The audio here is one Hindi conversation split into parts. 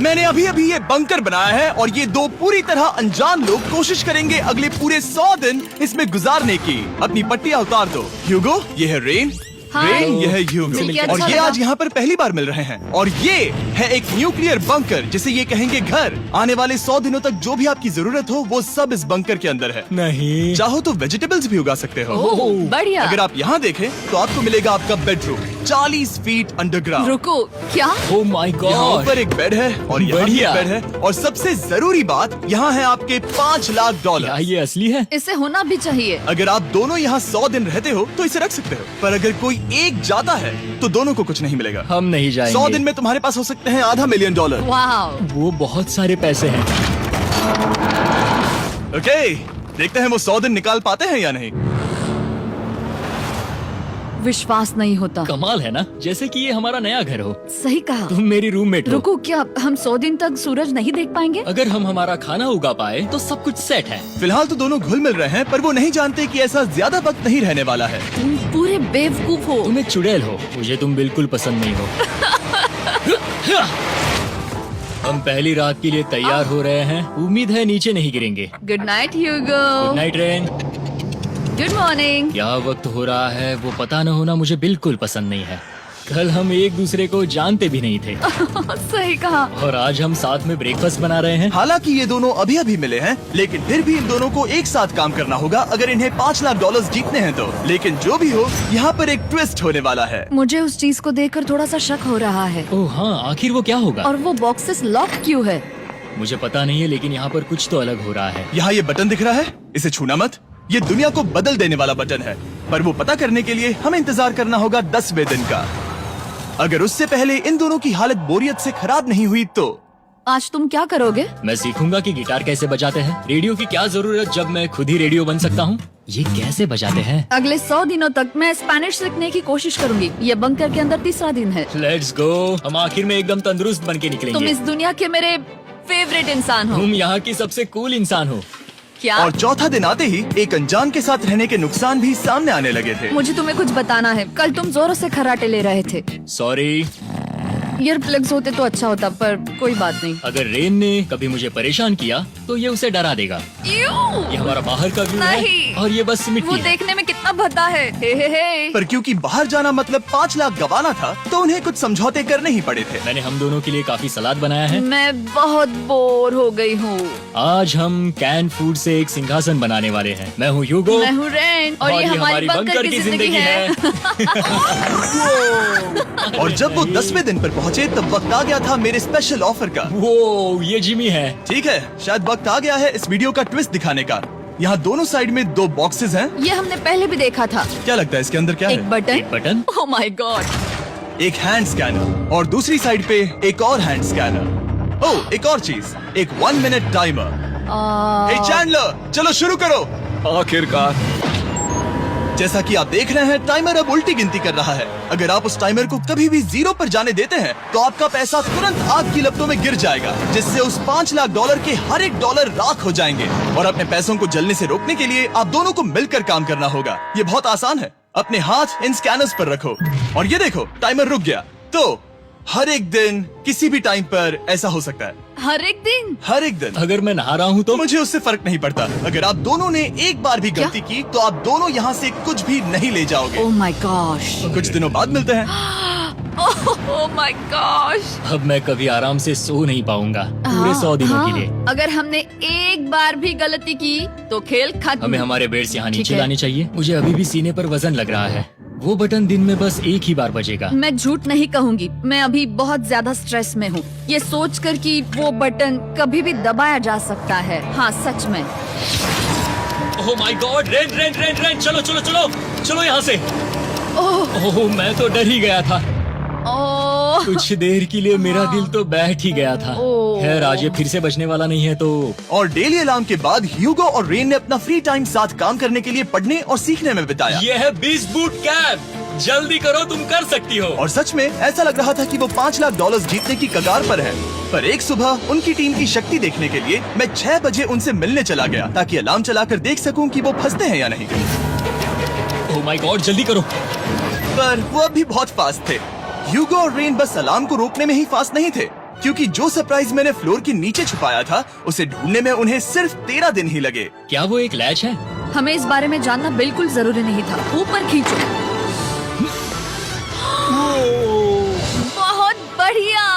मैंने अभी अभी ये बंकर बनाया है और ये दो पूरी तरह अनजान लोग कोशिश करेंगे अगले पूरे 100 दिन इसमें गुजारने की। अपनी पट्टियाँ उतार दो। ह्यूगो, ये है रेन। रेन, ये है ह्यूगो। और ये आज यहाँ पर पहली बार मिल रहे हैं। और ये है एक न्यूक्लियर बंकर जिसे ये कहेंगे घर। आने वाले 100 दिनों तक जो भी आपकी जरूरत हो वो सब इस बंकर के अंदर है। नहीं, चाहो तो वेजिटेबल्स भी उगा सकते हो। बढ़िया। अगर आप यहाँ देखें तो आपको मिलेगा आपका बेडरूम 40 फीट अंडरग्राउंड। रुको, क्या? ओह माय यहाँ गॉड। ऊपर एक बेड है और यहाँ भी एक बढ़िया। बेड है। और सबसे जरूरी बात, यहाँ है आपके $5 लाख। क्या ये असली है? इसे होना भी चाहिए। अगर आप दोनों यहाँ 100 दिन रहते हो तो इसे रख सकते हो, पर अगर कोई एक जाता है तो दोनों को कुछ नहीं मिलेगा। हम नहीं जाएंगे। 100 दिन में तुम्हारे पास हो सकते हैं $500 मिलियन। वाह, वो बहुत सारे पैसे हैं। ओके, देखते हैं वो 100 दिन निकाल पाते हैं या नहीं। विश्वास नहीं होता। कमाल है ना, जैसे कि ये हमारा नया घर हो। सही कहा। तुम मेरी रूममेट हो। रुको, क्या हम 100 दिन तक सूरज नहीं देख पाएंगे? अगर हम हमारा खाना उगा पाए तो सब कुछ सेट है। फिलहाल तो दोनों घुल मिल रहे हैं, पर वो नहीं जानते कि ऐसा ज्यादा वक्त नहीं रहने वाला है। तुम पूरे बेवकूफ हो। तुम एक चुड़ैल हो, मुझे तुम बिल्कुल पसंद नहीं हो। हम पहली रात के लिए तैयार हो रहे हैं। उम्मीद है नीचे नहीं गिरेंगे। Good night Hugo. Good night Rain. Good morning. क्या वक्त हो रहा है वो पता न होना मुझे बिल्कुल पसंद नहीं है। कल हम एक दूसरे को जानते भी नहीं थे सही कहा। और आज हम साथ में ब्रेकफास्ट बना रहे हैं। हालांकि ये दोनों अभी अभी मिले हैं, लेकिन फिर भी इन दोनों को एक साथ काम करना होगा अगर इन्हें $5 लाख जीतने हैं तो। लेकिन जो भी हो, यहाँ पर एक ट्विस्ट होने वाला है। मुझे उस चीज को देखकर थोड़ा सा शक हो रहा है। ओह हाँ, आखिर वो क्या होगा? और वो बॉक्सेस लॉक क्यों है? मुझे पता नहीं है, लेकिन यहाँ पर कुछ तो अलग हो रहा है। यहाँ ये बटन दिख रहा है, इसे छूना मत। ये दुनिया को बदल देने वाला बटन है, पर वो पता करने के लिए हमें इंतजार करना होगा 10वें दिन का। अगर उससे पहले इन दोनों की हालत बोरियत से खराब नहीं हुई तो आज तुम क्या करोगे? मैं सीखूंगा कि गिटार कैसे बजाते हैं। रेडियो की क्या जरूरत जब मैं खुद ही रेडियो बन सकता हूँ। ये कैसे बजाते हैं? अगले 100 दिनों तक मैं स्पेनिश सीखने की कोशिश करूंगी। ये बंकर के अंदर तीसरा दिन है। Let's go. हम आखिर में एकदम तंदुरुस्त बन के तुम निकलेंगे। इस दुनिया के मेरे फेवरेट इंसान हो। तुम यहाँ की सबसे कूल इंसान हो। क्या? और चौथा दिन आते ही एक अनजान के साथ रहने के नुकसान भी सामने आने लगे थे। मुझे तुम्हें कुछ बताना है। कल तुम जोरों से खर्राटे ले रहे थे। सॉरी। ईयर प्लग्स होते तो अच्छा होता, पर कोई बात नहीं। अगर रेन ने कभी मुझे परेशान किया तो ये उसे डरा देगा। ये हमारा बाहर का व्यू है नहीं। और ये बस वो मिट्टी है। देखने में कितना भद्दा है। हे। पर क्योंकि बाहर जाना मतलब 5 लाख गंवाना था, तो उन्हें कुछ समझौते करने ही पड़े थे। मैंने हम दोनों के लिए काफी सलाद बनाया है। मैं बहुत बोर हो गई हूँ। आज हम कैन फूड से एक सिंहासन बनाने वाले हैं। मैं हूँ ह्यूगो। मैं हूँ रेन और ये हमारी बंकर की जिंदगी है। और जब वो 10वें दिन पर पहुँचे तब वक्त आ गया था मेरे स्पेशल ऑफर का। वो ये जिमी है। ठीक है, शायद वक्त आ गया है इस वीडियो का ट्विस्ट दिखाने का। यहाँ दोनों साइड में 2 बॉक्सेस हैं। ये हमने पहले भी देखा था। क्या लगता है इसके अंदर क्या एक है? Button. Button. Oh my God. एक हैंड स्कैनर और दूसरी साइड पे एक और हैंड स्कैनर। ओह, एक और चीज, एक 1 मिनट टाइमर। हे चैंडलर, चलो शुरू करो। आखिरकार। जैसा कि आप देख रहे हैं, टाइमर अब उल्टी गिनती कर रहा है। अगर आप उस टाइमर को कभी भी 0 पर जाने देते हैं तो आपका पैसा तुरंत आग की लपटों में गिर जाएगा, जिससे उस $5 लाख के हर एक डॉलर राख हो जाएंगे। और अपने पैसों को जलने से रोकने के लिए आप दोनों को मिलकर काम करना होगा। ये बहुत आसान है। अपने हाथ इन स्कैनर्स पर रखो और ये देखो, टाइमर रुक गया। तो हर एक दिन किसी भी टाइम पर ऐसा हो सकता है। हर एक दिन? हर एक दिन। अगर मैं नहा रहा हूँ तो मुझे उससे फर्क नहीं पड़ता। अगर आप दोनों ने एक बार भी गलती की तो आप दोनों यहाँ से कुछ भी नहीं ले जाओगे। Oh my gosh. कुछ दिनों बाद मिलते हैं। Oh my gosh. अब मैं कभी आराम से सो नहीं पाऊंगा पूरे 100 दिनों के लिए। अगर हमने एक बार भी गलती की तो खेल खत्म। हमें हमारे बेड से यहाँ ठीक नीचे है। लाने चाहिए। मुझे अभी भी सीने पर वजन लग रहा है। वो बटन दिन में बस एक ही बार बजेगा। मैं झूठ नहीं कहूँगी, मैं अभी बहुत ज्यादा स्ट्रेस में हूँ, ये सोचकर कि वो बटन कभी भी दबाया जा सकता है। हाँ सच में। ओह my God. Rain rain rain rain, चलो चलो चलो चलो यहाँ से। ओह मैं तो डर ही गया था। ओह कुछ देर के लिए मेरा दिल तो बैठ ही गया था। ओह। खैर आज ये फिर से बचने वाला नहीं है तो। और डेली अलार्म के बाद ह्यूगो और रेन ने अपना फ्री टाइम साथ काम करने के लिए पढ़ने और सीखने में बिताया। ये है 20 बूट कैंप। जल्दी करो, तुम कर सकती हो। और सच में ऐसा लग रहा था कि वो $5 लाख जीतने की कगार पर है। पर एक सुबह उनकी टीम की शक्ति देखने के लिए मैं 6 बजे उनसे मिलने चला गया, ताकि अलार्म चलाकर देख सकूं कि वो फंसते हैं या नहीं। ओह माय गॉड, जल्दी करो। पर वो अब भी बहुत फास्ट थे। ह्यूगो और रेन बस अलार्म को रोकने में ही फास्ट नहीं थे, क्योंकि जो सरप्राइज मैंने फ्लोर के नीचे छुपाया था उसे ढूंढने में उन्हें सिर्फ 13 दिन ही लगे। क्या वो एक लैच है? हमें इस बारे में जानना बिल्कुल जरूरी नहीं था। ऊपर खींचो। बहुत बढ़िया।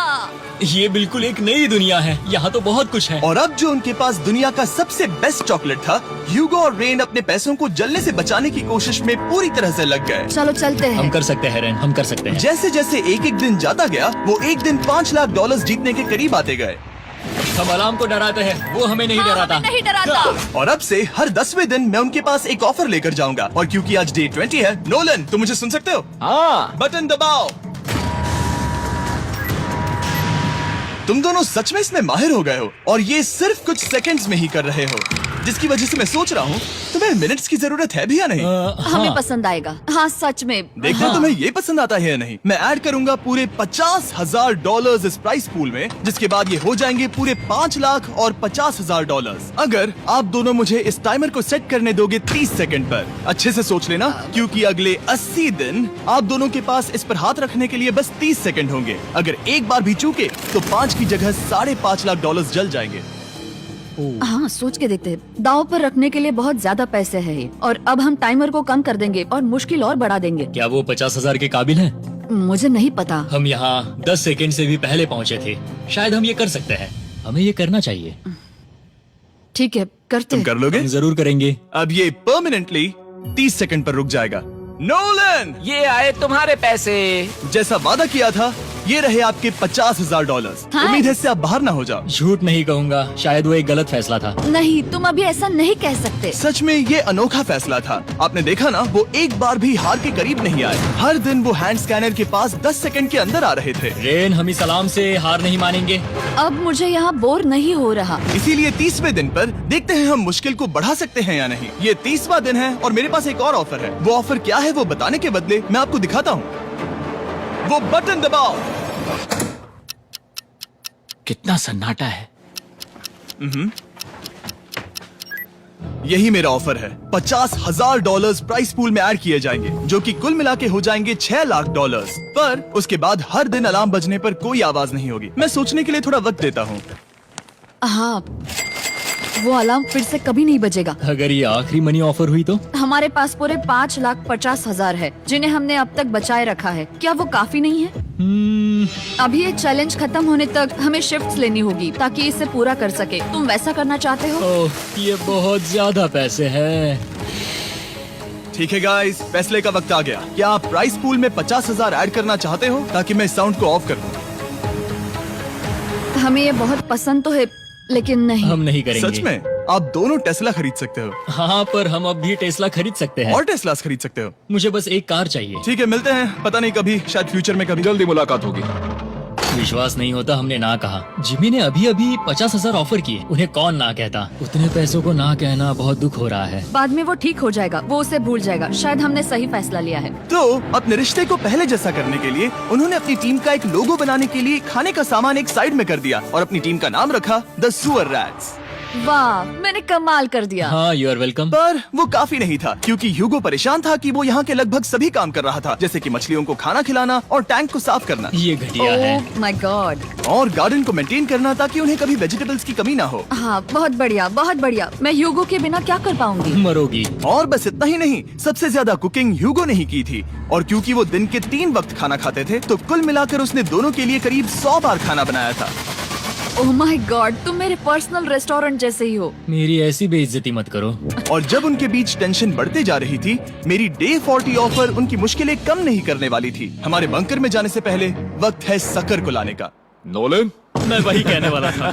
ये बिल्कुल एक नई दुनिया है, यहाँ तो बहुत कुछ है। और अब जो उनके पास दुनिया का सबसे बेस्ट चॉकलेट था, ह्यूगो और रेन अपने पैसों को जलने से बचाने की कोशिश में पूरी तरह से लग गए। चलो चलते हम हैं। कर सकते हैं रेन, हम कर सकते हैं। जैसे जैसे एक एक दिन जाता गया वो एक दिन $5 लाख जीतने के करीब आते गए। हम अलार्म को डराते हैं, वो हमें नहीं डराता। नहीं डराता। और अब से हर 10वें दिन मैं उनके पास एक ऑफर लेकर जाऊंगा। और क्योंकि आज डे 20 है, नोलन तुम मुझे सुन सकते हो? हाँ। बटन दबाओ। तुम दोनों सच में इसमें माहिर हो गए हो और ये सिर्फ कुछ सेकंड्स में ही कर रहे हो, जिसकी वजह से मैं सोच रहा हूँ तुम्हें मिनट्स की जरूरत है भी या नहीं। हमें हाँ। पसंद आएगा। हाँ सच में। देखो हाँ। तुम्हें ये पसंद आता है या नहीं। मैं ऐड करूंगा पूरे $50,000 इस प्राइस पूल में, जिसके बाद ये हो जाएंगे पूरे $5 लाख और $50,000 अगर आप दोनों मुझे इस टाइमर को सेट करने दोगे 30 सेकंड पर। अच्छे से सोच लेना, क्योंकि अगले 80 दिन आप दोनों के पास इस पर हाथ रखने के लिए बस 30 सेकंड होंगे। अगर एक बार भी चूके तो 5 की जगह $5.5 लाख जल जाएंगे। हाँ सोच के देखते हैं। दाव पर रखने के लिए बहुत ज्यादा पैसे है ये। और अब हम टाइमर को कम कर देंगे और मुश्किल और बढ़ा देंगे। क्या वो 50,000 के काबिल है? मुझे नहीं पता। हम यहाँ 10 सेकंड से भी पहले पहुँचे थे। शायद हम ये कर सकते हैं, हमें ये करना चाहिए। ठीक है करते तुम हैं। कर लोगे? हम जरूर करेंगे। अब ये परमानेंटली 30 सेकंड पर रुक जाएगा। नोलन, ये आए तुम्हारे पैसे। जैसा वादा किया था, ये रहे आपके $50,000। हाँ। उम्मीद है इससे आप बाहर ना हो जाओ। झूठ नहीं कहूँगा, शायद वो एक गलत फैसला था। नहीं तुम अभी ऐसा नहीं कह सकते। सच में ये अनोखा फैसला था। आपने देखा ना, वो एक बार भी हार के करीब नहीं आए। हर दिन वो हैंड स्कैनर के पास 10 सेकंड के अंदर आ रहे थे। रेन, हम इस अलार्म से हार नहीं मानेंगे। अब मुझे यहाँ बोर नहीं हो रहा। इसीलिए 30वें दिन पर देखते हैं हम मुश्किल को बढ़ा सकते हैं या नहीं। ये 30वां दिन है और मेरे पास एक और ऑफर है। वो ऑफर क्या है वो बताने के बदले मैं आपको दिखाता हूँ। वो बटन दबाओ। कितना सन्नाटा है। यही मेरा ऑफर है। $50,000 प्राइस पूल में ऐड किए जाएंगे, जो कि कुल मिला के हो जाएंगे $6 लाख। पर उसके बाद हर दिन अलार्म बजने पर कोई आवाज नहीं होगी। मैं सोचने के लिए थोड़ा वक्त देता हूँ। हाँ वो अलार्म फिर से कभी नहीं बजेगा। अगर ये आखिरी मनी ऑफर हुई तो? हमारे पास पूरे $5,50,000 है, जिन्हें हमने अब तक बचाए रखा है। क्या वो काफी नहीं है? अभी ये चैलेंज खत्म होने तक हमें शिफ्ट्स लेनी होगी ताकि इसे पूरा कर सके। तुम वैसा करना चाहते हो? ओह, ये बहुत ज्यादा पैसे हैं। ठीक है गाइस, फैसले का वक्त आ गया। क्या आप प्राइस पूल में 50,000 ऐड करना चाहते हो ताकि मैं साउंड को ऑफ कर दूं? हमें ये बहुत पसंद तो है, लेकिन नहीं। हम नहीं करेंगे। सच में? आप दोनों टेस्ला खरीद सकते हो हाँ, पर हम अब भी टेस्ला खरीद सकते हैं। और टेस्लास खरीद सकते हो। मुझे बस एक कार चाहिए। ठीक है, मिलते हैं। पता नहीं कभी, शायद फ्यूचर में कभी। जल्दी मुलाकात होगी। विश्वास नहीं होता हमने ना कहा। जिमी ने अभी अभी 50,000 ऑफर किए। उन्हें कौन ना कहता। उतने पैसों को ना कहना बहुत दुख हो रहा है। बाद में वो ठीक हो जाएगा, वो उसे भूल जाएगा। शायद हमने सही फैसला लिया है। तो अपने रिश्ते को पहले जैसा करने के लिए उन्होंने अपनी टीम का एक लोगो बनाने के लिए खाने का सामान एक साइड में कर दिया और अपनी टीम का नाम रखा द सुअर रैट्स। वाह, मैंने कमाल कर दिया। हाँ, यू आर वेलकम। पर वो काफी नहीं था, क्योंकि ह्यूगो परेशान था कि वो यहाँ के लगभग सभी काम कर रहा था, जैसे कि मछलियों को खाना खिलाना और टैंक को साफ करना ये घटिया है। ओह माय गॉड। और गार्डन को मेंटेन करना ताकि उन्हें कभी वेजिटेबल्स की कमी ना हो। हाँ बहुत बढ़िया, बहुत बढ़िया। मैं ह्यूगो के बिना क्या कर पाऊंगी? मरोगी। और बस इतना ही नहीं, सबसे ज्यादा कुकिंग ह्यूगो ने ही की थी। और क्योंकि वो दिन के 3 वक्त खाना खाते थे, तो कुल मिलाकर उसने दोनों के लिए करीब 100 बार खाना बनाया था। ओह माय गॉड, तुम मेरे पर्सनल रेस्टोरेंट जैसे ही हो। मेरी ऐसी बेइज्जती मत करो। और जब उनके बीच टेंशन बढ़ते जा रही थी, मेरी डे 40 ऑफर उनकी मुश्किलें कम नहीं करने वाली थी। हमारे बंकर में जाने से पहले वक्त है सकर को लाने का। नोलन, मैं वही कहने वाला था।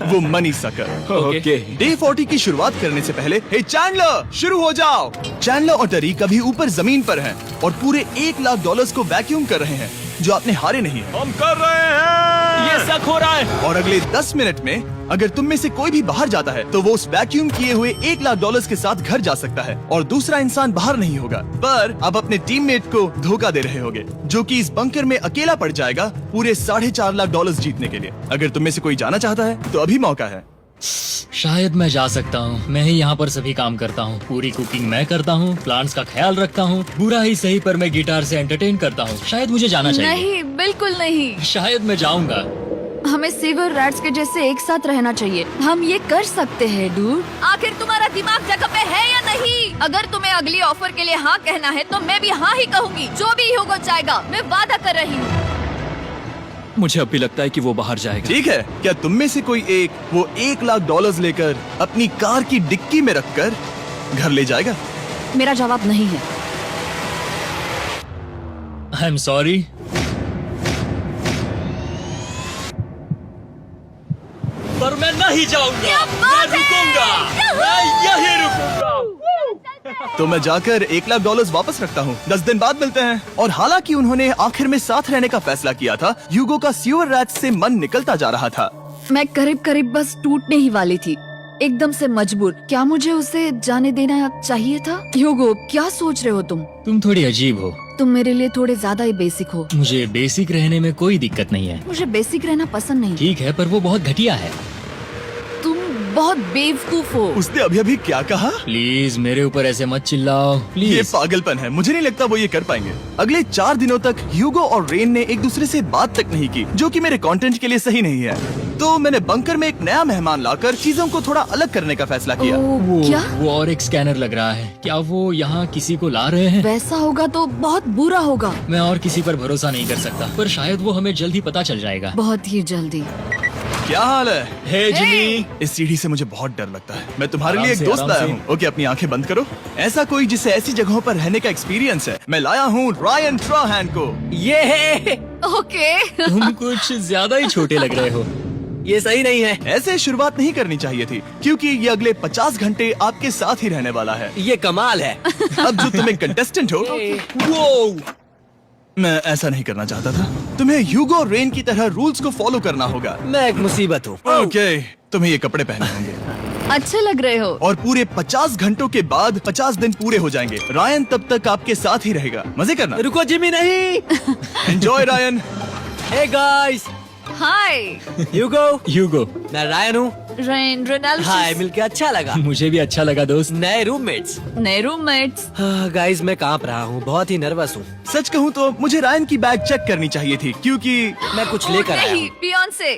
वो मनी सकर। ओके। डे 40 की शुरुआत करने से पहले, हे चैंडलर, शुरू हो जाओ। चैंडलर और टरी कभी ऊपर जमीन पर हैं और पूरे $1 लाख को वैक्यूम कर रहे हैं, जो आपने हारे नहीं। हम कर रहे हैं। ये शक हो रहा है। और अगले 10 मिनट में अगर तुम में से कोई भी बाहर जाता है, तो वो उस वैक्यूम किए हुए $1 लाख के साथ घर जा सकता है और दूसरा इंसान बाहर नहीं होगा। पर अब अपने टीममेट को धोखा दे रहे होगे, जो कि इस बंकर में अकेला पड़ जाएगा पूरे $4.5 लाख जीतने के लिए। अगर तुम में से कोई जाना चाहता है तो अभी मौका है। शायद मैं जा सकता हूँ। मैं ही यहाँ पर सभी काम करता हूँ। पूरी कुकिंग मैं करता हूँ, प्लांट्स का ख्याल रखता हूँ। बुरा ही सही, पर मैं गिटार से एंटरटेन करता हूँ। शायद मुझे जाना चाहिए। नहीं, बिल्कुल नहीं। शायद मैं जाऊंगा। हमें सीवर रैट्स के जैसे एक साथ रहना चाहिए। हम ये कर सकते हैं डूड। आखिर तुम्हारा दिमाग जगह पे है या नहीं? अगर तुम्हें अगली ऑफर के लिए हाँ कहना है तो मैं भी हाँ ही कहूँगी। जो भी ह्यूगो चाहेगा, मैं वादा कर रही हूँ। मुझे अब भी लगता है कि वो बाहर जाएगा। ठीक है, क्या तुम में से कोई एक वो $1,00,000 लेकर अपनी कार की डिक्की में रखकर घर ले जाएगा? मेरा जवाब नहीं है। I am sorry. पर मैं नहीं जाऊंगा, मैं रुकूंगा, मैं यही रुकूंगा। तो मैं जाकर $1,00,000 वापस रखता हूँ। 10 दिन बाद मिलते हैं। और हालांकि उन्होंने आखिर में साथ रहने का फैसला किया था, ह्यूगो का सीवर रैट से मन निकलता जा रहा था। मैं करीब करीब बस टूटने ही वाली थी, एकदम से मजबूर। क्या मुझे उसे जाने देना चाहिए था? ह्यूगो, क्या सोच रहे हो तुम? तुम थोड़ी अजीब हो। तुम मेरे लिए थोड़े ज्यादा ही बेसिक हो। मुझे बेसिक रहने में कोई दिक्कत नहीं है। मुझे बेसिक रहना पसंद नहीं। ठीक है, पर वो बहुत घटिया है। तुम बहुत बेवकूफ हो। उसने अभी अभी क्या कहा? प्लीज मेरे ऊपर ऐसे मत चिल्लाओ, ये प्लीज। पागलपन है। मुझे नहीं लगता वो ये कर पाएंगे। अगले 4 दिनों तक ह्यूगो और रेन ने एक दूसरे से बात तक नहीं की, जो कि मेरे कंटेंट के लिए सही नहीं है। तो मैंने बंकर में एक नया मेहमान लाकर चीजों को थोड़ा अलग करने का फैसला किया। ओ, क्या? वो और एक स्कैनर लग रहा है। क्या वो यहाँ किसी को ला रहे हैं? वैसा होगा तो बहुत बुरा होगा। मैं और किसी पर भरोसा नहीं कर सकता, पर शायद वो हमें जल्द ही पता चल जाएगा। बहुत ही जल्दी। क्या हाल है? हे जिमी। इस सीढ़ी से मुझे बहुत डर लगता है। मैं तुम्हारे आराम लिए एक से, दोस्त आराम लाया से। हूँ। ओके, अपनी आंखें बंद करो। ऐसा कोई जिसे ऐसी जगहों पर रहने का एक्सपीरियंस है। मैं लाया हूँ रायन ट्राहैन को। ये है, ओके। तुम कुछ ज्यादा ही छोटे लग रहे हो। ये सही नहीं है। ऐसे शुरुआत नहीं करनी चाहिए थी, क्योंकि ये अगले 50 घंटे आपके साथ ही रहने वाला है। ये कमाल है। अब जो तुम एक कंटेस्टेंट हो, वो मैं ऐसा नहीं करना चाहता था। तुम्हें ह्यूगो और रेन की तरह रूल्स को फॉलो करना होगा। मैं एक मुसीबत हूँ। ओके, तुम्हें ये कपड़े पहने होंगे। अच्छे लग रहे हो। और पूरे 50 घंटों के बाद 50 दिन पूरे हो जाएंगे। रायन तब तक आपके साथ ही रहेगा। मजे करना। रुको जिमी, नहीं। Enjoy Ryan. हे गाइस, हाय ह्यूगो। ह्यूगो। मैं रायन हूँ। Rain Reynold. हाय, मिलके अच्छा लगा। मुझे भी अच्छा लगा दोस्त। नए रूममेट्स। नए रूममेट्स। गाइस, मैं कांप रहा हूँ, बहुत ही नर्वस हूँ। सच कहूँ तो मुझे रायन की बैग चेक करनी चाहिए थी, क्योंकि मैं कुछ लेकर आया नहीं, हूँ। बियॉन्से।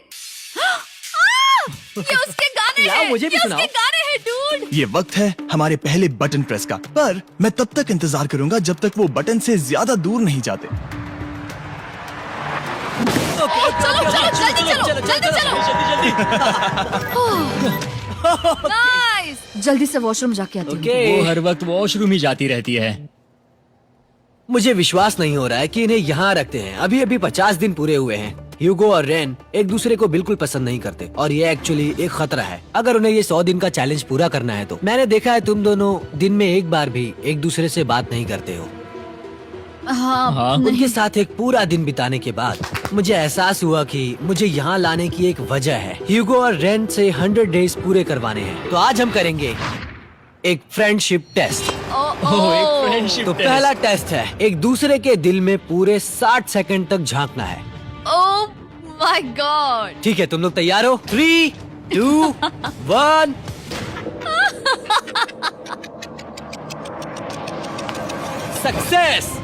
ये उसके गाने यार, हैं। मुझे भी ये सुनाओ। उसके गाने हैं डूड। ये वक्त है हमारे पहले बटन प्रेस का। पर मैं तब तक इंतजार करूंगा जब तक वो बटन से ज्यादा दूर नहीं जाते। चलो जल्दी चलो, जल्दी चलो। नाइस। जल्दी से वॉशरूम जाके आती हूँ। वो हर वक्त वॉशरूम ही जाती रहती है। मुझे विश्वास नहीं हो रहा है कि इन्हें यहाँ रखते हैं। अभी अभी 50 दिन पूरे हुए हैं। ह्यूगो और रेन एक दूसरे को बिल्कुल पसंद नहीं करते और ये एक्चुअली एक खतरा है। अगर उन्हें ये 100 दिन का चैलेंज पूरा करना है तो। मैंने देखा है तुम दोनों दिन में एक बार भी एक दूसरे से बात नहीं करते हो। हाँ, उनके साथ एक पूरा दिन बिताने के बाद मुझे एहसास हुआ कि मुझे यहाँ लाने की एक वजह है। ह्यूगो और रेन से 100 डेज पूरे करवाने हैं। तो आज हम करेंगे एक फ्रेंडशिप टेस्ट। एक फ्रेंडशिप तो पहला टेस्ट है, एक दूसरे के दिल में पूरे 60 सेकंड तक झांकना है। ओह माय गॉड। ठीक है, तुम लोग तैयार हो? 3, 2, 1। सक्सेस।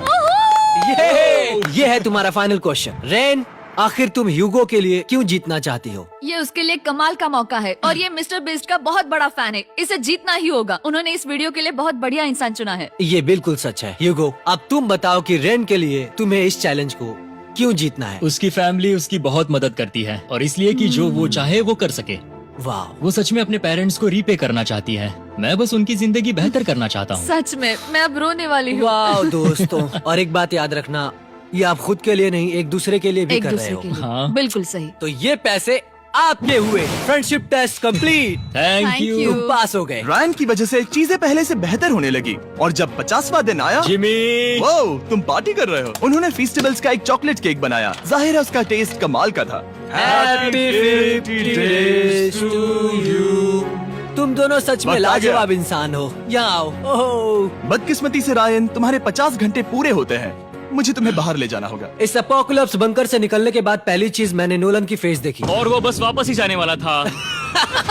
ये है तुम्हारा फाइनल क्वेश्चन। रेन, आखिर तुम ह्यूगो के लिए क्यों जीतना चाहती हो? ये उसके लिए कमाल का मौका है और ये मिस्टर बीस्ट का बहुत बड़ा फैन है। इसे जीतना ही होगा। उन्होंने इस वीडियो के लिए बहुत बढ़िया इंसान चुना है। ये बिल्कुल सच है। ह्यूगो, अब तुम बताओ कि रेन के लिए तुम्हें इस चैलेंज को क्यों जीतना है? उसकी फैमिली उसकी बहुत मदद करती है और इसलिए कि जो वो चाहे वो कर सके। वाह, वो सच में अपने पेरेंट्स को रीपे करना चाहती है। मैं बस उनकी जिंदगी बेहतर करना चाहता हूँ। सच में मैं अब रोने वाली हूँ। वाह दोस्तों। और एक बात याद रखना, ये आप खुद के लिए नहीं, एक दूसरे के लिए भी एक कर रहे दूसरे हो। के लिए। हाँ। बिल्कुल सही। तो ये पैसे आपके हुए। Friendship test complete. Thank Thank you you। तुम पास हो गए। रायन की वजह से चीजें पहले से बेहतर होने लगी। और जब 50वां दिन आया, जिमी। वो तुम पार्टी कर रहे हो। उन्होंने फीस्टेबल्स का एक चॉकलेट केक बनाया। जाहिर है उसका टेस्ट कमाल का था। Happy 50 days to you। तुम दोनों सच में वक्त आ गया। लाजवाब इंसान हो। यहाँ आओ। ओह, बदकिस्मती से रायन, तुम्हारे 50 घंटे पूरे होते हैं। मुझे तुम्हें बाहर ले जाना होगा। इस अपोकलिप्स बंकर से निकलने के बाद पहली चीज मैंने नोलन की फेस देखी। और वो बस वापस ही जाने वाला था।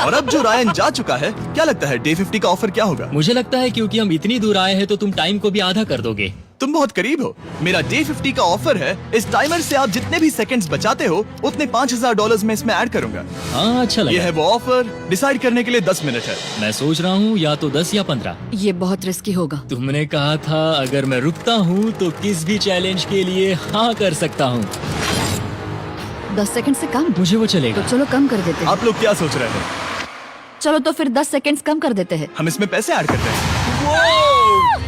और अब जो रायन जा चुका है, क्या लगता है डे 50 का ऑफर क्या होगा? मुझे लगता है क्योंकि हम इतनी दूर आए हैं तो तुम टाइम को भी आधा कर दोगे। तुम बहुत करीब हो। मेरा डे 50 का ऑफर है। इस टाइमर से आप जितने भी सेकंड्स बचाते हो उतने $5000 में इसमें ऐड करूंगा। हाँ अच्छा ये लगा। है वो ऑफर। डिसाइड करने के लिए 10 मिनट है। मैं सोच रहा हूँ या तो 10 या 15। ये बहुत रिस्की होगा। तुमने कहा था अगर मैं रुकता हूँ तो किस भी चैलेंज के लिए हाँ कर सकता हूँ। 10 सेकंड से कम? मुझे वो चलेगा। तो चलो कम कर देते हैं। आप लोग क्या सोच रहे हैं? चलो तो फिर 10 सेकंड्स कम कर देते हैं। हम इसमें पैसे ऐड करते हैं।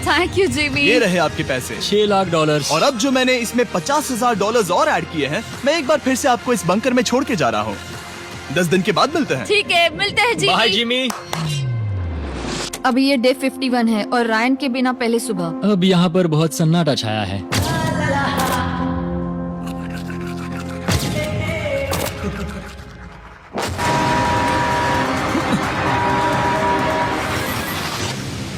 Thank you Jimmy. ये रहे आपके पैसे। $6 लाख। और अब जो मैंने इसमें $50,000 और ऐड किए हैं, मैं एक बार फिर से आपको इस बंकर में छोड़ के जा रहा हूँ। 10 दिन के बाद मिलते हैं। ठीक है, मिलते हैं बाय जिमी। जिमी। अभी ये डे 51 है और रायन के बिना पहले सुबह। अब यहाँ पर बहुत सन्नाटा छाया है।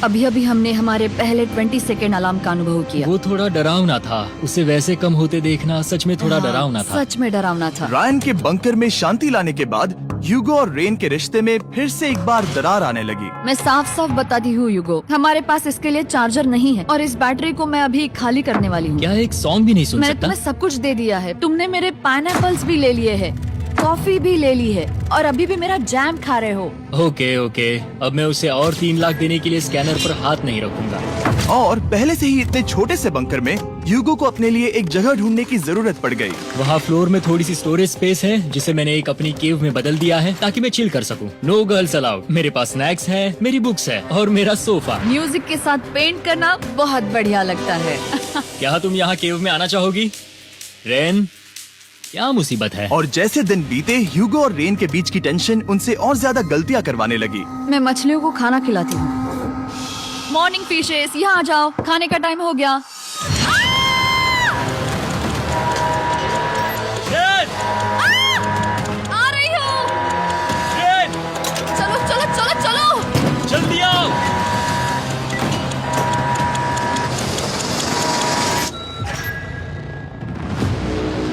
अभी अभी हमने हमारे पहले 20 सेकेंड अलार्म का अनुभव किया। वो थोड़ा डरावना था। उसे वैसे कम होते देखना सच में थोड़ा हाँ, डरावना था। सच में डरावना था। रायन के बंकर में शांति लाने के बाद ह्यूगो और रेन के रिश्ते में फिर से एक बार दरार आने लगी। मैं साफ साफ बताती हूँ यूगो, हमारे पास इसके लिए चार्जर नहीं है और इस बैटरी को मैं अभी खाली करने वाली हूँ। क्या एक सॉन्ग भी नहीं सुन मैंने सकता? तुम्हें सब कुछ दे दिया है। तुमने मेरे पाइनएप्पल्स भी ले लिए हैं, कॉफी भी ले ली है और अभी भी मेरा जैम खा रहे हो। ओके ओके, अब मैं उसे और 3 लाख देने के लिए स्कैनर पर हाथ नहीं रखूंगा। और पहले से ही इतने छोटे से बंकर में ह्यूगो को अपने लिए एक जगह ढूंढने की जरूरत पड़ गई। वहाँ फ्लोर में थोड़ी सी स्टोरेज स्पेस है जिसे मैंने एक अपनी केव में बदल दिया है ताकि मैं चिल कर सकूं। No girls allowed. मेरे पास स्नैक्स है, मेरी बुक्स है और मेरा सोफा। म्यूजिक के साथ पेंट करना बहुत बढ़िया लगता है। क्या तुम यहाँ केव में आना चाहोगी? रेन, क्या मुसीबत है? और जैसे दिन बीते ह्यूगो और रेन के बीच की टेंशन उनसे और ज्यादा गलतियां करवाने लगी। मैं मछलियों को खाना खिलाती हूँ। मॉर्निंग फिशेस, यहाँ आ जाओ, खाने का टाइम हो गया। रेन! आ रही हूँ। रेन! चलो चलो चलो चलो। जल्दी आओ।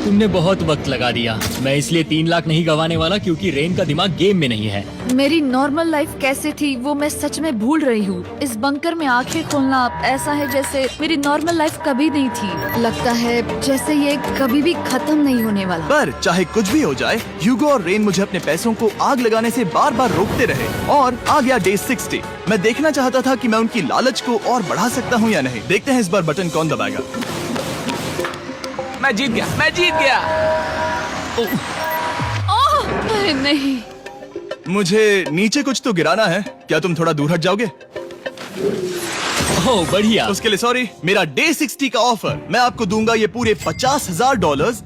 तुमने बहुत वक्त लगा दिया। मैं इसलिए 3 लाख नहीं गंवाने वाला क्योंकि रेन का दिमाग गेम में नहीं है। मेरी नॉर्मल लाइफ कैसे थी वो मैं सच में भूल रही हूँ। इस बंकर में आंखें खोलना ऐसा है जैसे मेरी नॉर्मल लाइफ कभी नहीं थी। लगता है जैसे ये कभी भी खत्म नहीं होने वाला। पर चाहे कुछ भी हो जाए, ह्यूगो और रेन मुझे अपने पैसों को आग लगाने से बार बार रोकते रहे। और आ गया डे 60। मैं देखना चाहता था कि मैं उनकी लालच को और बढ़ा सकता हूँ या नहीं। देखते हैं इस बार बटन कौन दबाएगा। मैं जीत गया, मैं जीत गया। ओह, अरे नहीं। मुझे नीचे कुछ तो गिराना है। क्या तुम थोड़ा दूर हट जाओगे? ओह बढ़िया। उसके लिए सॉरी। मेरा डे 60 का ऑफर, मैं आपको दूंगा ये पूरे $50,000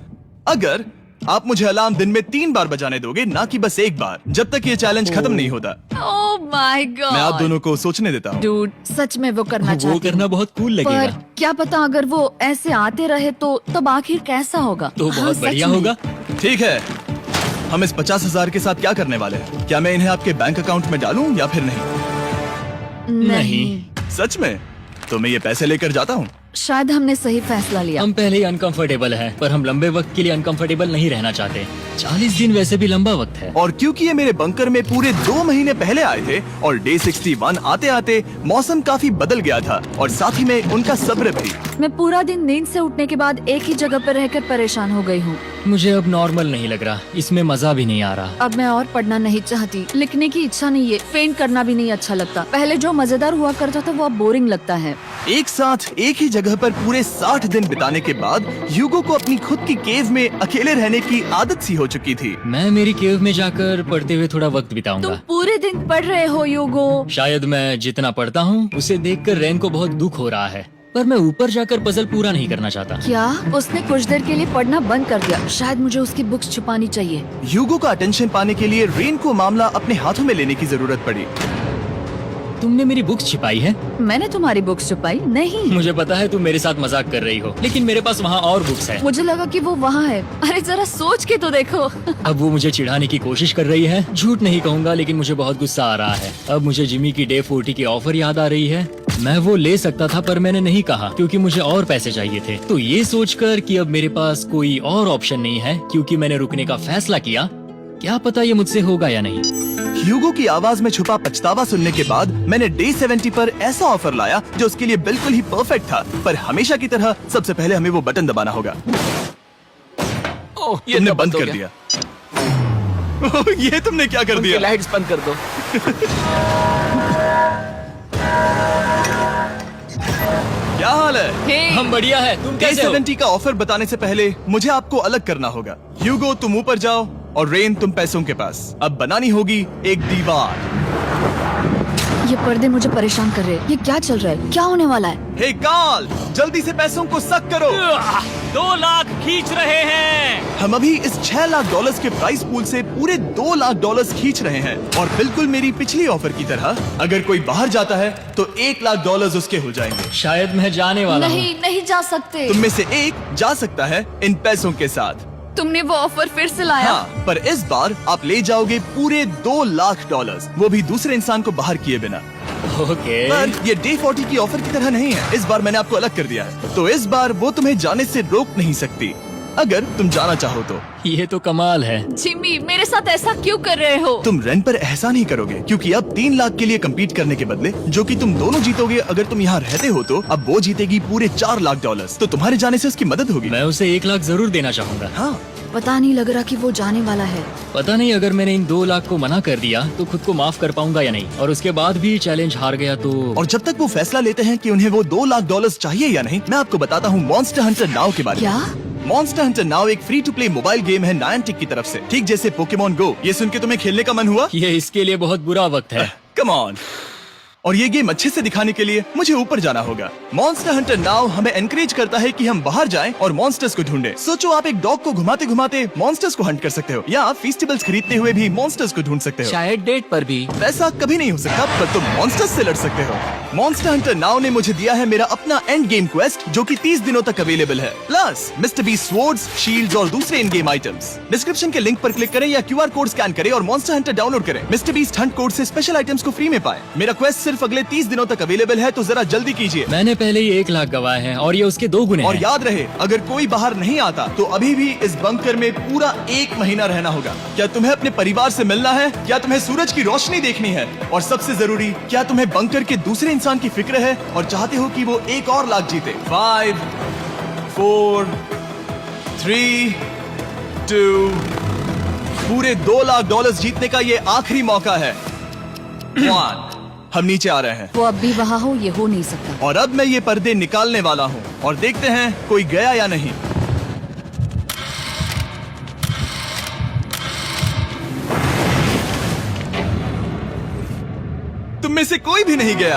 अगर आप मुझे अलार्म दिन में 3 बार बजाने दोगे, ना कि बस एक बार, जब तक ये चैलेंज खत्म नहीं होता। ओह माय गॉड। मैं आप दोनों को सोचने देता हूँ। डूड, सच में वो करना वो चाहती करना हूँ। बहुत कूल पर लगेगा। क्या पता अगर वो ऐसे आते रहे तो तब आखिर कैसा होगा? तो हाँ, बहुत सच बढ़िया में। होगा। ठीक है, हम इस 50,000 के साथ क्या करने वाले हैं? क्या मैं इन्हें आपके बैंक अकाउंट में डालूं या फिर नहीं? नहीं, सच में? तो मैं ये पैसे लेकर जाता हूँ। शायद हमने सही फैसला लिया। हम पहले ही अनकंफर्टेबल हैं, पर हम लंबे वक्त के लिए अनकंफर्टेबल नहीं रहना चाहते। 40 दिन वैसे भी लंबा वक्त है। और क्योंकि ये मेरे बंकर में पूरे 2 महीने पहले आए थे और डे 61 आते आते मौसम काफी बदल गया था और साथ ही में उनका सब्र भी। मैं पूरा दिन नींद से उठने के बाद एक ही जगह पर रहकर परेशान हो गई हूँ। मुझे अब नॉर्मल नहीं लग रहा, इसमें मजा भी नहीं आ रहा। अब मैं और पढ़ना नहीं चाहती, लिखने की इच्छा नहीं है, फेंट करना भी नहीं अच्छा लगता। पहले जो मजेदार हुआ करता था वो अब बोरिंग लगता है। एक साथ एक ही जगह पर पूरे 60 दिन बिताने के बाद ह्यूगो को अपनी खुद की केव में अकेले रहने की आदत सी हो चुकी थी। मैं मेरी केव में जाकर पढ़ते हुए थोड़ा वक्त तुम बिताऊंगा। पूरे दिन पढ़ रहे हो यूगो। शायद मैं जितना पढ़ता हूँ उसे देखकर रेन को बहुत दुख हो रहा है, पर मैं ऊपर जाकर पजल पूरा नहीं करना चाहता। क्या उसने कुछ देर के लिए पढ़ना बंद कर दिया? शायद मुझे उसकी बुक्स छुपानी चाहिए। ह्यूगो का अटेंशन पाने के लिए रेन को मामला अपने हाथों में लेने की जरूरत पड़ी। तुमने मेरी बुक्स छिपाई है? मैंने तुम्हारी बुक्स छुपाई नहीं। मुझे पता है तुम मेरे साथ मजाक कर रही हो, लेकिन मेरे पास वहाँ और बुक्स है। मुझे लगा कि वो वहाँ है। अरे जरा सोच के तो देखो। अब वो मुझे चिढ़ाने की कोशिश कर रही है। झूठ नहीं कहूँगा, लेकिन मुझे बहुत गुस्सा आ रहा है। अब मुझे जिमी की डे 40 की ऑफर याद आ रही है। मैं वो ले सकता था पर मैंने नहीं कहा क्योंकि मुझे और पैसे चाहिए थे। तो ये सोचकर कि अब मेरे पास कोई और ऑप्शन नहीं है क्योंकि मैंने रुकने का फैसला किया, क्या पता ये मुझसे होगा या नहीं। ह्यूगो की आवाज में छुपा पछतावा सुनने के बाद मैंने डे 70 पर ऐसा ऑफर लाया जो उसके लिए बिल्कुल ही परफेक्ट था। पर हमेशा की तरह सबसे पहले हमें वो बटन दबाना होगा। ओह, ये तुमने तो बंद हो कर गया। दिया। ओह, ये तुमने क्या कर उनकी दिया? लाइट्स बंद कर दो। क्या हाल है? हे, हम बढ़िया है, तुम डे कैसे हो? 70 का ऑफर बताने से पहले मुझे आपको अलग करना होगा। ह्यूगो तुम ऊपर जाओ और रेन तुम पैसों के पास। अब बनानी होगी एक दीवार। ये पर्दे मुझे परेशान कर रहे हैं। ये क्या चल रहा है? क्या होने वाला है? हे काल, जल्दी से पैसों को सक करो। 2 लाख खींच रहे हैं। हम अभी इस $6 लाख के प्राइस पूल से पूरे $2 लाख खींच रहे हैं और बिल्कुल मेरी पिछली ऑफर की तरह अगर कोई बाहर जाता है तो $1 लाख उसके हो जाएंगे। शायद मैं जाने वाला हूँ। नहीं, नहीं जा सकते। तुम में से एक जा सकता है इन पैसों के साथ। तुमने वो ऑफर फिर से लाया? हाँ, पर इस बार आप ले जाओगे पूरे $2 लाख, वो भी दूसरे इंसान को बाहर किए बिना। ओके। पर ये डे 40 की ऑफर की तरह नहीं है। इस बार मैंने आपको अलग कर दिया है, तो इस बार वो तुम्हें जाने से रोक नहीं सकती अगर तुम जाना चाहो तो। ये तो कमाल है। जिमी, मेरे साथ ऐसा क्यों कर रहे हो? तुम रेंट पर एहसान ही करोगे क्योंकि अब 3 लाख के लिए कम्पीट करने के बदले जो कि तुम दोनों जीतोगे अगर तुम यहाँ रहते हो तो अब वो जीतेगी पूरे $4 लाख। तो तुम्हारे जाने से उसकी मदद होगी। मैं उसे 1 लाख जरूर देना चाहूंगा। हाँ, पता नहीं लग रहा कि वो जाने वाला है। पता नहीं अगर मैंने इन 2 लाख को मना कर दिया तो खुद को माफ कर पाऊंगा या नहीं, और उसके बाद भी चैलेंज हार गया तो। और जब तक वो फैसला लेते हैं कि उन्हें वो $2 लाख चाहिए या नहीं, मैं आपको बताता हूँ मॉन्स्टर हंटर नाउ के बारे में। क्या? मॉन्स्टर हंटर नाउ एक free to play mobile game है नायंटिक की तरफ से, ठीक जैसे पोकेमॉन गो। ये सुन के तुम्हें खेलने का मन हुआ? ये इसके लिए बहुत बुरा वक्त है। Come on. और ये गेम अच्छे से दिखाने के लिए मुझे ऊपर जाना होगा। मॉन्स्टर हंटर नाउ हमें एनकरेज करता है कि हम बाहर जाएं और मॉन्स्टर्स को ढूंढें। सोचो आप एक डॉग को घुमाते घुमाते मॉन्स्टर्स को हंट कर सकते हो या फेस्टिवल्स खरीदते हुए भी मॉन्स्टर्स को ढूंढ सकते हो। शायद डेट पर भी। वैसा कभी नहीं हो सकता, पर तुम मॉन्स्टर्स से लड़ सकते हो। मॉन्स्टर हंटर नाउ ने मुझे दिया है मेरा अपना एंड गेम क्वेस्ट जो कि 30 दिनों तक अवेलेबल है, plus Mister B swords, shields और दूसरे इन गेम आइटम्स। डिस्क्रिप्शन के लिंक पर क्लिक करें या QR कोड स्कैन करें और मॉन्स्टर हंटर डाउनलोड करें। मिस्टर बीस्ट हंट कोड से स्पेशल आइटम्स को फ्री में पाएं। मेरा क्वेस्ट सिर्फ अगले 30 दिनों तक अवेलेबल है, तो जरा जल्दी कीजिए। मैंने पहले ही 1 लाख गवाए हैं और ये उसके 2 गुने और हैं। याद रहे, अगर कोई बाहर नहीं आता तो अभी भी इस बंकर में पूरा 1 महीना रहना होगा। क्या तुम्हें अपने परिवार से मिलना है? क्या तुम्हें सूरज की रोशनी देखनी है? और सबसे जरूरी, क्या तुम्हें बंकर के दूसरे इंसान की फिक्र है और चाहते हो कि वो $1 और लाख जीते? 5, 4, 3, 2, पूरे $2 लाख जीतने का ये आखिरी मौका है। 1, हम नीचे आ रहे हैं वो अब भी वहाँ हो, ये हो नहीं सकता। और अब मैं ये पर्दे निकालने वाला हूँ और देखते हैं कोई गया या नहीं। तुम में से कोई भी नहीं गया।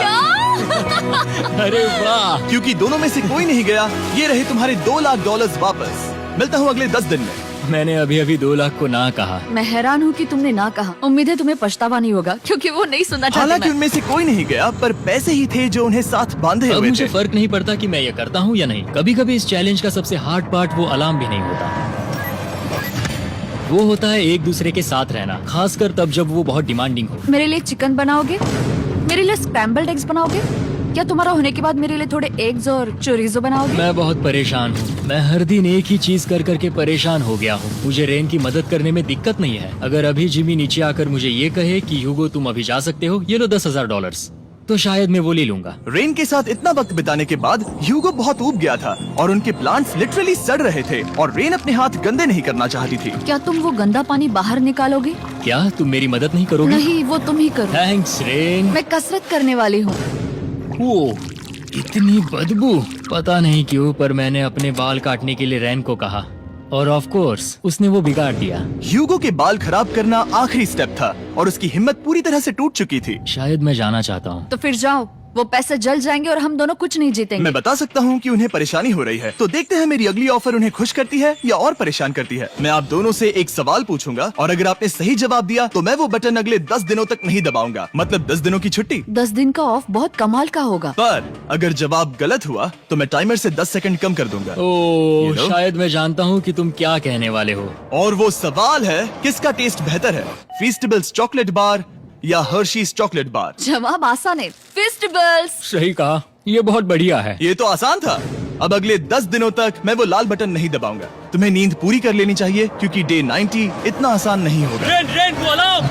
अरे वाह। क्योंकि दोनों में से कोई नहीं गया, ये रहे तुम्हारे $2 लाख वापस। मिलता हूँ अगले 10 दिन में। मैंने अभी अभी 2 लाख को ना कहा। मैं हैरान हूँ कि तुमने ना कहा। उम्मीद है तुम्हें पछतावा नहीं होगा क्योंकि वो नहीं सुनना चाहते। हालांकि मैं। उनमें से कोई नहीं गया, पर पैसे ही थे जो उन्हें साथ बांधे अब हुए मुझे थे। फर्क नहीं पड़ता कि मैं ये करता हूँ या नहीं। कभी कभी इस चैलेंज का सबसे हार्ड पार्ट वो अलार्म भी नहीं होता, वो होता है एक दूसरे के साथ रहना, खासकर तब जब वो बहुत डिमांडिंग हो। मेरे लिए चिकन बनाओगे? मेरे लिए स्क्रैम्बल्ड एग्स बनाओगे? क्या तुम्हारा होने के बाद मेरे लिए थोड़े एग्स और चोरिजो बनाओगे? मैं बहुत परेशान हूँ। मैं हर दिन एक ही चीज कर करके परेशान हो गया हूँ। मुझे रेन की मदद करने में दिक्कत नहीं है। अगर अभी जिमी नीचे आकर मुझे ये कहे कि ह्यूगो तुम अभी जा सकते हो, ये लो $10,000, तो शायद मैं वो ले लूंगा। रेन के साथ इतना वक्त बिताने के बाद ह्यूगो बहुत ऊब गया था और उनके प्लांट्स लिटरली सड़ रहे थे और रेन अपने हाथ गंदे नहीं करना चाहती थी। क्या तुम वो गंदा पानी बाहर निकालोगे? क्या तुम मेरी मदद नहीं करोगी? नहीं, वो तुम ही करो। Thanks rain. मैं कसरत करने वाली हूँ। ओ, इतनी बदबू। पता नहीं क्यों, पर मैंने अपने बाल काटने के लिए रेन को कहा और ऑफ कोर्स उसने वो बिगाड़ दिया। ह्यूगो के बाल खराब करना आखिरी स्टेप था और उसकी हिम्मत पूरी तरह से टूट चुकी थी। शायद मैं जाना चाहता हूँ। तो फिर जाओ, वो पैसे जल जाएंगे और हम दोनों कुछ नहीं जीतेंगे। मैं बता सकता हूँ कि उन्हें परेशानी हो रही है, तो देखते हैं मेरी अगली ऑफर उन्हें खुश करती है या और परेशान करती है। मैं आप दोनों से एक सवाल पूछूंगा और अगर आपने सही जवाब दिया तो मैं वो बटन अगले 10 दिनों तक नहीं दबाऊंगा, मतलब 10 दिनों की छुट्टी। 10 दिन का ऑफ बहुत कमाल का होगा। पर अगर जवाब गलत हुआ तो मैं टाइमर से 10 सेकंड कम कर दूंगा। ओ, You know? शायद मैं जानता हूँ कि तुम क्या कहने वाले हो। और वो सवाल है, किसका टेस्ट बेहतर है, फेस्टिवल्स चॉकलेट बार या हर्शीज चॉकलेट बार? जवाब आसान है, फेस्टिवल्स। सही कहा, ये बहुत बढ़िया है। ये तो आसान था। अब अगले 10 दिनों तक मैं वो लाल बटन नहीं दबाऊंगा। तुम्हें नींद पूरी कर लेनी चाहिए क्योंकि डे 90 इतना आसान नहीं होगा। रेन रेन वो अलार्म।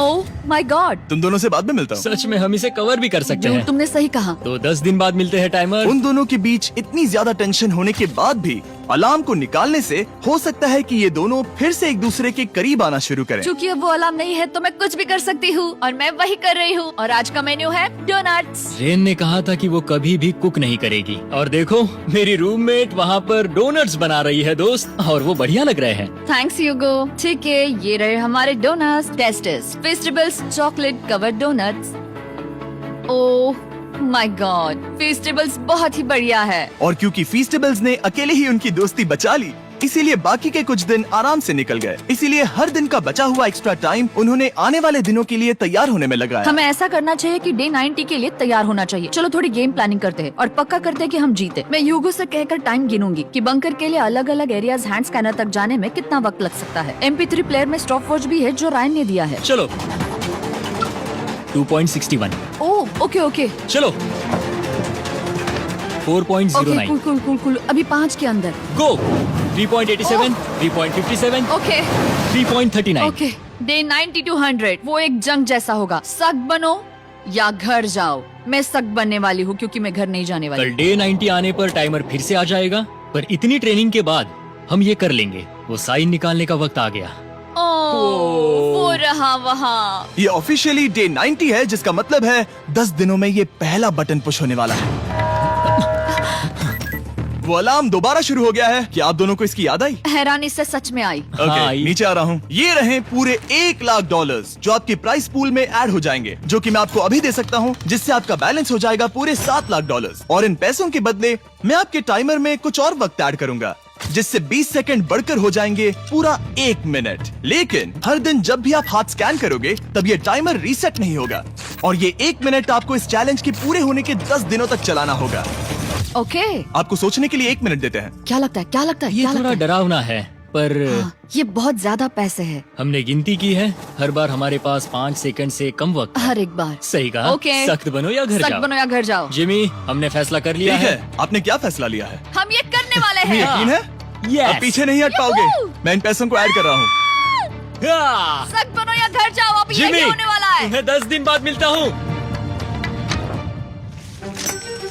ओह माय गॉड, तुम दोनों से बाद में मिलता हूँ। सच में हम इसे कवर भी कर सकते हैं। तुमने सही कहा। तो 10 दिन बाद मिलते हैं टाइमर। उन दोनों के बीच इतनी ज्यादा टेंशन होने के बाद भी अलार्म को निकालने से हो सकता है कि ये दोनों फिर से एक दूसरे के करीब आना शुरू करें। क्योंकि अब वो अलार्म नहीं है तो मैं कुछ भी कर सकती हूँ और मैं वही कर रही हूँ। और आज का मेन्यू है डोनट्स। रेन ने कहा था कि वो कभी भी कुक नहीं करेगी और देखो मेरी रूममेट वहाँ पर डोनट्स बना रही है दोस्त, और वो बढ़िया लग रहे हैं। Thanks Hugo. ठीक है, ये रहे हमारे donuts. Tasters festivals chocolate covered donuts. Oh my God, festivals बहुत ही बढ़िया है। और क्योंकि फीस्टेबल्स ने अकेले ही उनकी दोस्ती बचा ली, इसीलिए बाकी के कुछ दिन आराम से निकल गए। इसीलिए हर दिन का बचा हुआ एक्स्ट्रा टाइम उन्होंने आने वाले दिनों के लिए तैयार होने में लगाया। हमें ऐसा करना चाहिए कि डे 90 के लिए तैयार होना चाहिए। चलो थोड़ी गेम प्लानिंग करते हैं और पक्का करते हैं कि हम जीते। मैं यूगो से कहकर टाइम गिनूंगी कि बंकर के लिए अलग अलग एरियाज हैंड स्कैनर तक जाने में कितना वक्त लग सकता है। MP3 प्लेयर में स्टॉप वॉच भी है जो रायन ने दिया है। चलो 2.61। ओह ओके ओके चलो 4.09। Okay cool cool cool cool. अभी 5 के अंदर। गो 3.87, 3.57, ओके 3.39। ओके। डे 90 to 100 वो एक जंग जैसा होगा। सख्त बनो या घर जाओ। मैं सख्त बनने वाली हूँ क्योंकि मैं घर नहीं जाने वाली। कल डे 90 आने पर टाइमर फिर से आ जाएगा, पर इतनी ट्रेनिंग के बाद हम ये कर लेंगे। वो साइन निकालने का वक्त आ गया। वो रहा वहाँ। ये ऑफिशियली डे 90 है, जिसका मतलब है 10 दिनों में ये पहला बटन पुश होने वाला है। वो अलार्म दोबारा शुरू हो गया है। क्या आप दोनों को इसकी याद आई? हैरानी से सच में आई। ओके, हाँ, नीचे आ रहा हूँ। ये रहे पूरे $1,00,000 जो आपके प्राइस पूल में ऐड हो जाएंगे, जो कि मैं आपको अभी दे सकता हूँ, जिससे आपका बैलेंस हो जाएगा पूरे $7,00,000। और इन पैसों के बदले मैं आपके टाइमर में कुछ और वक्त ऐड करूंगा, जिससे 20 सेकंड बढ़कर हो जाएंगे पूरा 1 मिनट। लेकिन हर दिन जब भी आप हाथ स्कैन करोगे तब ये टाइमर रीसेट नहीं होगा, और ये 1 मिनट आपको इस चैलेंज के पूरे होने के 10 दिनों तक चलाना होगा। ओके। आपको सोचने के लिए 1 मिनट देते हैं। क्या लगता है, क्या लगता है, ये क्या थोड़ा लगता है? डरावना है, पर हाँ, ये बहुत ज्यादा पैसे है हमने गिनती की है। हर बार हमारे पास 5 सेकंड से कम वक्त है। हर एक बार। सही कहा। ओके। सख्त बनो या घर सख्त जाओ। बनो या घर जाओ। जिमी, हमने फैसला कर लिया ठीक है। है, आपने क्या फैसला लिया है? हम ये करने वाले तुम्हें हैं। यकीन है? Yes. अब पीछे नहीं हट पाओगे। Yahoo! मैं इन पैसों को ऐड कर रहा हूँ। हाँ। सख्त बनो या घर जाओ। अब जिमी, यही होने वाला है। तुम्हें 10 दिन बाद मिलता हूँ।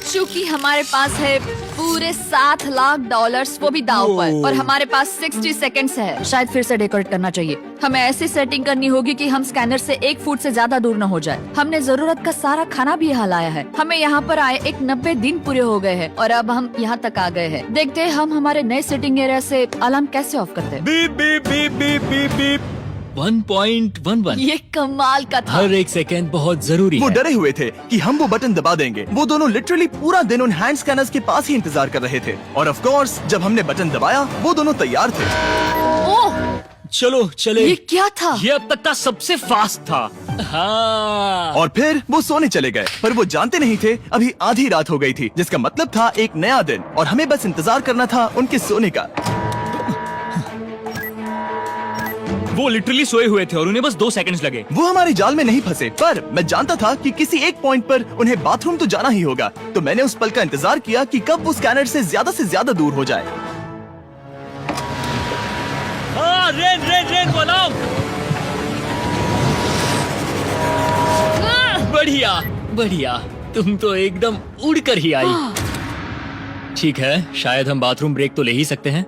चूंकि हमारे पास है पूरे $7,00,000 वो भी दाव पर, और हमारे पास 60 सेकंड्स है। शायद फिर से डेकोरेट करना चाहिए। हमें ऐसी सेटिंग करनी होगी कि हम स्कैनर से 1 फुट से ज्यादा दूर न हो जाए। हमने जरूरत का सारा खाना भी यहाँ लाया है। हमें यहाँ पर आए एक 90 दिन पूरे हो गए हैं और अब हम यहाँ तक आ गए हैं। देखते हैं हम हमारे नए सेटिंग एरिया से अलार्म कैसे ऑफ करते हैं। Beep beep beep beep beep beep. 1.11। ये कमाल का था। हर एक सेकंड बहुत जरूरी वो है। डरे हुए थे कि हम वो बटन दबा देंगे। वो दोनों लिटरली पूरा दिन उन हैंड स्कैनर्स के पास ही इंतजार कर रहे थे, और ऑफ कोर्स जब हमने बटन दबाया वो दोनों तैयार थे। ओह, चलो चले। ये क्या था? ये अब तक का सबसे फास्ट था। हाँ। और फिर वो सोने चले गए, पर वो जानते नहीं थे अभी आधी रात हो गई थी, जिसका मतलब था एक नया दिन, और हमें बस इंतजार करना था उनके सोने का। वो लिटरली सोए हुए थे और उन्हें बस 2 सेकंड्स लगे। वो हमारे जाल में नहीं फंसे, पर मैं जानता था कि किसी एक पॉइंट पर उन्हें बाथरूम तो जाना ही होगा, तो मैंने उस पल का इंतजार किया कि कब वो स्कैनर से ज्यादा दूर हो जाए। हाँ, रेन रेन रेन वो अलार्म। बढ़िया बढ़िया, तुम तो एकदम उड़कर ही आई। ठीक है, शायद हम बाथरूम ब्रेक तो ले ही सकते हैं।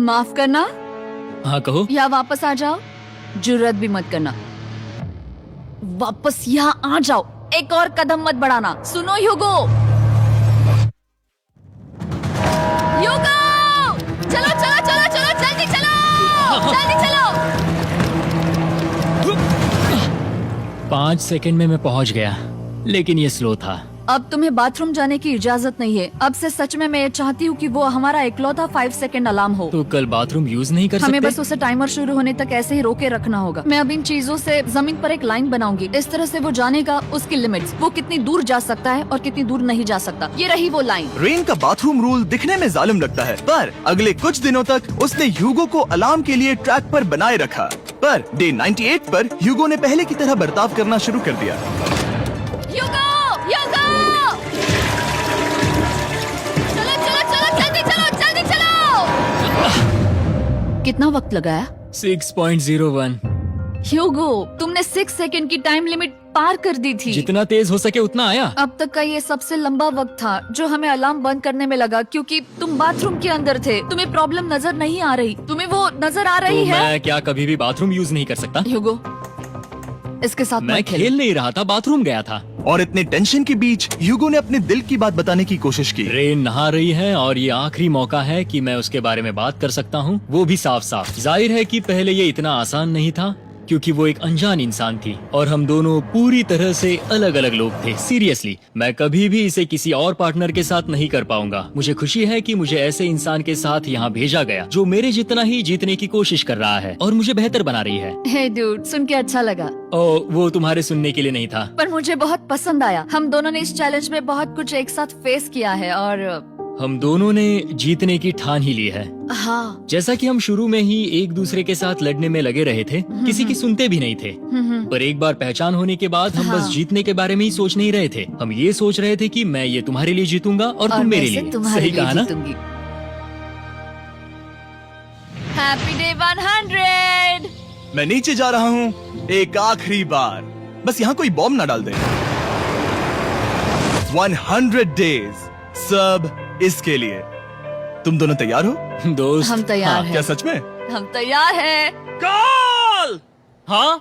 माफ करना हाँ कहो। या वापस आ जाओ। जुर्रत भी मत करना। वापस यहाँ आ जाओ। एक और कदम मत बढ़ाना। सुनो ह्यूगो। ह्यूगो, चलो चलो चलो चलो, जल्दी चलो, जल्दी चलो। 5 सेकंड में मैं पहुंच गया, लेकिन ये स्लो था। अब तुम्हें बाथरूम जाने की इजाजत नहीं है। अब से सच में मैं चाहती हूँ कि वो हमारा इकलौता 5 सेकंड अलार्म हो। तो कल बाथरूम यूज नहीं कर हमें सकते? बस उसे टाइमर शुरू होने तक ऐसे ही रोके रखना होगा। मैं अब इन चीजों से जमीन पर एक लाइन बनाऊंगी। इस तरह से वो जानेगा उसकी लिमिट्स, वो कितनी दूर जा सकता है और कितनी दूर नहीं जा सकता। ये रही वो लाइन। रेन का बाथरूम रूल दिखने में जालिम लगता है, पर अगले कुछ दिनों तक उसने ह्यूगो को अलार्म के लिए ट्रैक पर बनाए रखा। पर डे 98 पर ह्यूगो ने पहले की तरह बर्ताव करना शुरू कर दिया। ह्यूगो, ह्यूगो! कितना वक्त लगाया? 6.01। ह्यूगो, तुमने 6 सेकंड की टाइम लिमिट पार कर दी थी। जितना तेज हो सके उतना आया। अब तक का ये सबसे लंबा वक्त था जो हमें अलार्म बंद करने में लगा, क्योंकि तुम बाथरूम के अंदर थे। तुम्हें प्रॉब्लम नजर नहीं आ रही, तुम्हें वो नजर आ रही तो है? मैं क्या कभी भी बाथरूम यूज नहीं कर सकता? ह्यूगो, इसके साथ मैं मत खेलो। खेल नहीं रहा था, बाथरूम गया था। और इतने टेंशन के बीच ह्यूगो ने अपने दिल की बात बताने की कोशिश की। रेन नहा रही है और ये आखिरी मौका है कि मैं उसके बारे में बात कर सकता हूँ, वो भी साफ साफ। जाहिर है कि पहले ये इतना आसान नहीं था, क्योंकि वो एक अनजान इंसान थी और हम दोनों पूरी तरह से अलग अलग लोग थे। सीरियसली, मैं कभी भी इसे किसी और पार्टनर के साथ नहीं कर पाऊंगा। मुझे खुशी है कि मुझे ऐसे इंसान के साथ यहाँ भेजा गया जो मेरे जितना ही जीतने की कोशिश कर रहा है और मुझे बेहतर बना रही है। हे डूड, सुन के अच्छा लगा, ओ, वो तुम्हारे सुनने के लिए नहीं था। पर मुझे बहुत पसंद आया। हम दोनों ने इस चैलेंज में बहुत कुछ एक साथ फेस किया है और हम दोनों ने जीतने की ठान ही ली है। हाँ। जैसा कि हम शुरू में ही एक दूसरे के साथ लड़ने में लगे रहे थे, किसी की सुनते भी नहीं थे। पर एक बार पहचान होने के बाद हम हाँ। बस जीतने के बारे में ही सोच नहीं रहे थे। हम ये सोच रहे थे कि मैं ये तुम्हारे लिए जीतूंगा और तुम मेरे लिए। सही कहा ना? Happy day 100। मैं नीचे जा रहा हूँ एक आखिरी बार, बस यहाँ कोई बॉम्ब ना डाल दे। 100 डेज, सब इसके लिए। तुम दोनों तैयार हो? दोस्त, हम तैयार हाँ, हैं। क्या सच में? हम तैयार हैं। कॉल! हाँ,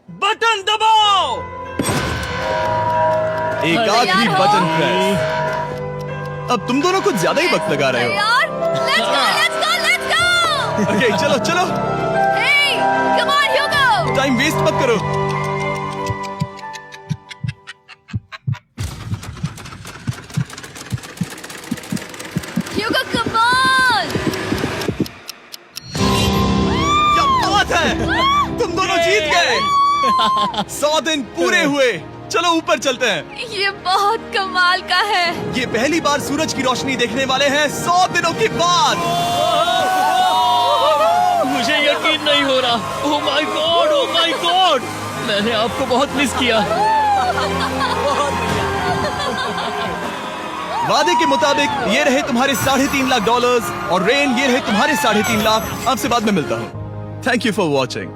बटन दबाओ। एक तैयार आखिरी हो? Button press. अब तुम दोनों कुछ ज्यादा ही वक्त लगा रहे हो। तैयार? Let's go, let's go, let's go! Okay, चलो चलो, Hey, come on, Hugo! Time waste मत करो। Hugo, come on! क्या बात है, तुम दोनों जीत गए। 100 दिन पूरे हुए। चलो ऊपर चलते हैं। ये बहुत कमाल का है। ये पहली बार सूरज की रोशनी देखने वाले हैं 100 दिनों के बाद। मुझे यकीन नहीं हो रहा। ओह my God, oh my God, मैंने आपको बहुत मिस किया। वादे के मुताबिक ये रहे तुम्हारे $3.5 लाख और रेन ये रहे तुम्हारे 3.5 लाख। आपसे बाद में मिलता हूँ। Thank you for watching.